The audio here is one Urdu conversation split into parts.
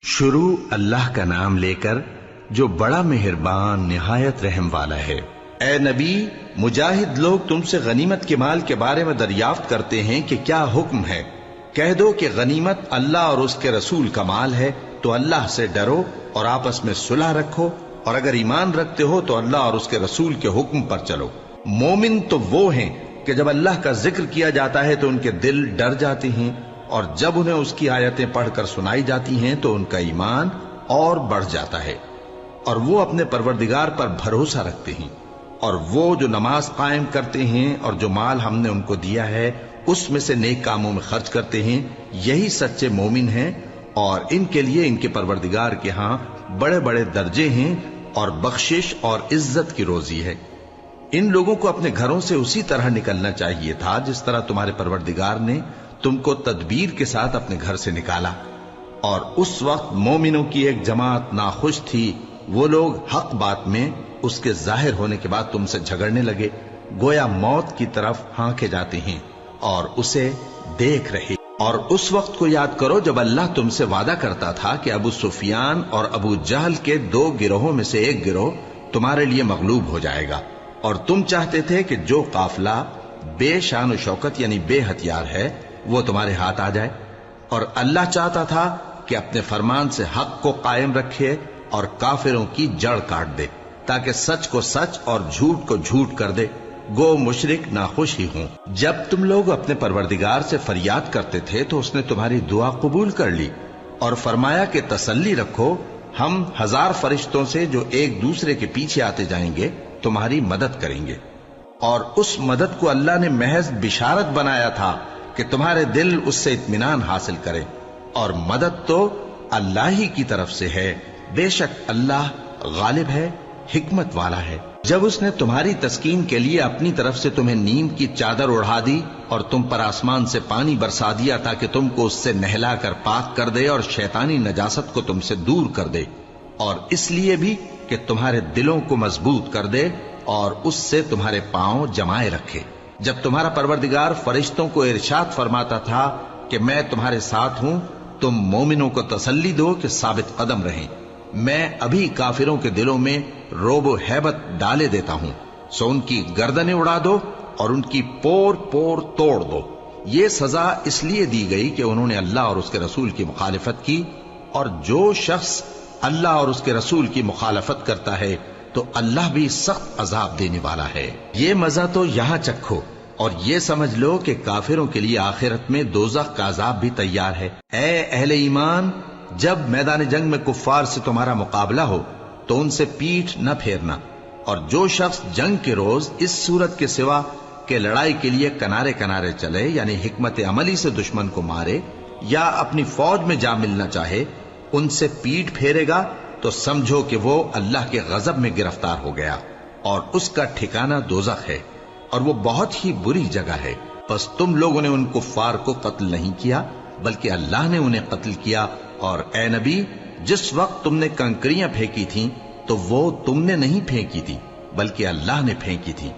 شروع اللہ کا نام لے کر جو بڑا مہربان نہایت رحم والا ہے۔ اے نبی، مجاہد لوگ تم سے غنیمت کے مال کے بارے میں دریافت کرتے ہیں کہ کیا حکم ہے۔ کہہ دو کہ غنیمت اللہ اور اس کے رسول کا مال ہے، تو اللہ سے ڈرو اور آپس میں صلح رکھو، اور اگر ایمان رکھتے ہو تو اللہ اور اس کے رسول کے حکم پر چلو۔ مومن تو وہ ہیں کہ جب اللہ کا ذکر کیا جاتا ہے تو ان کے دل ڈر جاتے ہیں، اور جب انہیں اس کی آیتیں پڑھ کر سنائی جاتی ہیں تو ان کا ایمان اور بڑھ جاتا ہے، اور وہ اپنے پروردگار پر بھروسہ رکھتے ہیں، اور وہ جو نماز قائم کرتے ہیں اور جو مال ہم نے ان کو دیا ہے اس میں سے نیک کاموں میں خرچ کرتے ہیں، یہی سچے مومن ہیں، اور ان کے لیے ان کے پروردگار کے ہاں بڑے بڑے درجے ہیں اور بخشش اور عزت کی روزی ہے۔ ان لوگوں کو اپنے گھروں سے اسی طرح نکلنا چاہیے تھا جس طرح تمہارے پروردگار نے تم کو تدبیر کے ساتھ اپنے گھر سے نکالا، اور اس وقت مومنوں کی ایک جماعت ناخوش تھی۔ وہ لوگ حق بات میں اس کے ظاہر ہونے کے بعد تم سے جھگڑنے لگے، گویا موت کی طرف ہانکے جاتے ہیں اور اسے دیکھ رہے۔ اور اس وقت کو یاد کرو جب اللہ تم سے وعدہ کرتا تھا کہ ابو سفیان اور ابو جہل کے 2 گروہوں میں سے ایک گروہ تمہارے لیے مغلوب ہو جائے گا، اور تم چاہتے تھے کہ جو قافلہ بے شان و شوکت یعنی بے ہتھیار ہے وہ تمہارے ہاتھ آ جائے، اور اللہ چاہتا تھا کہ اپنے فرمان سے حق کو قائم رکھے اور کافروں کی جڑ کاٹ دے، تاکہ سچ کو سچ اور جھوٹ کو جھوٹ کر دے، گو مشرک ناخوش ہی ہوں۔ جب تم لوگ اپنے پروردگار سے فریاد کرتے تھے تو اس نے تمہاری دعا قبول کر لی، اور فرمایا کہ تسلی رکھو، ہم 1000 فرشتوں سے جو ایک دوسرے کے پیچھے آتے جائیں گے تمہاری مدد کریں گے۔ اور اس مدد کو اللہ نے محض بشارت بنایا تھا کہ تمہارے دل اس سے اطمینان حاصل کریں، اور مدد تو اللہ ہی کی طرف سے ہے، بے شک اللہ غالب ہے، حکمت والا ہے۔ جب اس نے تمہاری تسکین کے لیے اپنی طرف سے تمہیں نیند کی چادر اڑھا دی اور تم پر آسمان سے پانی برسا دیا تاکہ تم کو اس سے نہلا کر پاک کر دے اور شیطانی نجاست کو تم سے دور کر دے، اور اس لیے بھی کہ تمہارے دلوں کو مضبوط کر دے اور اس سے تمہارے پاؤں جمائے رکھے۔ جب تمہارا پروردگار فرشتوں کو ارشاد فرماتا تھا کہ میں تمہارے ساتھ ہوں، تم مومنوں کو تسلی دو کہ ثابت قدم رہیں، میں ابھی کافروں کے دلوں میں روب و ہیبت ڈالے دیتا ہوں، سو ان کی گردنیں اڑا دو اور ان کی پور پور توڑ دو۔ یہ سزا اس لیے دی گئی کہ انہوں نے اللہ اور اس کے رسول کی مخالفت کی، اور جو شخص اللہ اور اس کے رسول کی مخالفت کرتا ہے تو اللہ بھی سخت عذاب دینے والا ہے۔ یہ مزہ تو یہاں چکھو، اور یہ سمجھ لو کہ کافروں کے لیے آخرت میں دوزخ کا عذاب بھی تیار ہے۔ اے اہل ایمان، جب میدان جنگ میں کفار سے تمہارا مقابلہ ہو تو ان سے پیٹھ نہ پھیرنا، اور جو شخص جنگ کے روز اس صورت کے سوا کہ لڑائی کے لیے کنارے کنارے چلے، یعنی حکمت عملی سے دشمن کو مارے یا اپنی فوج میں جا ملنا چاہے، ان سے پیٹھ پھیرے گا تو سمجھو کہ وہ اللہ کے غضب میں گرفتار ہو گیا، اور اس کا ٹھکانہ دوزخ ہے، اور وہ بہت ہی بری جگہ ہے۔ بس تم لوگوں نے ان کفار کو قتل نہیں کیا بلکہ اللہ نے انہیں قتل کیا، اور اے نبی، جس وقت تم نے کنکریاں پھینکی تھیں تو وہ تم نے نہیں پھینکی تھی بلکہ اللہ نے پھینکی تھی۔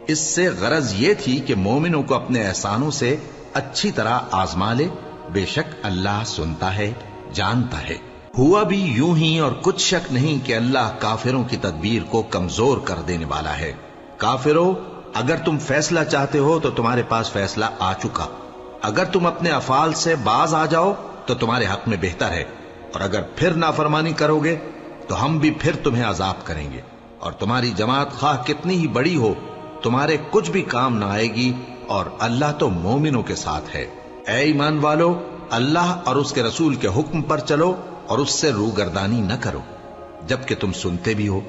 اس سے غرض یہ تھی کہ مومنوں کو اپنے احسانوں سے اچھی طرح آزما لے، بے شک اللہ سنتا ہے، جانتا ہے۔ ہوا بھی یوں ہی، اور کچھ شک نہیں کہ اللہ کافروں کی تدبیر کو کمزور کر دینے والا ہے۔ کافروں، اگر تم فیصلہ چاہتے ہو تو تمہارے پاس فیصلہ آ چکا، اگر تم اپنے افعال سے باز آ جاؤ تو تمہارے حق میں بہتر ہے، اور اگر پھر نافرمانی کرو گے تو ہم بھی پھر تمہیں عذاب کریں گے، اور تمہاری جماعت خواہ کتنی ہی بڑی ہو تمہارے کچھ بھی کام نہ آئے گی، اور اللہ تو مومنوں کے ساتھ ہے۔ اے ایمان والو، اللہ اور اس کے رسول کے حکم پر چلو اور اس سے روگردانی نہ کرو جبکہ تم سنتے بھی ہو۔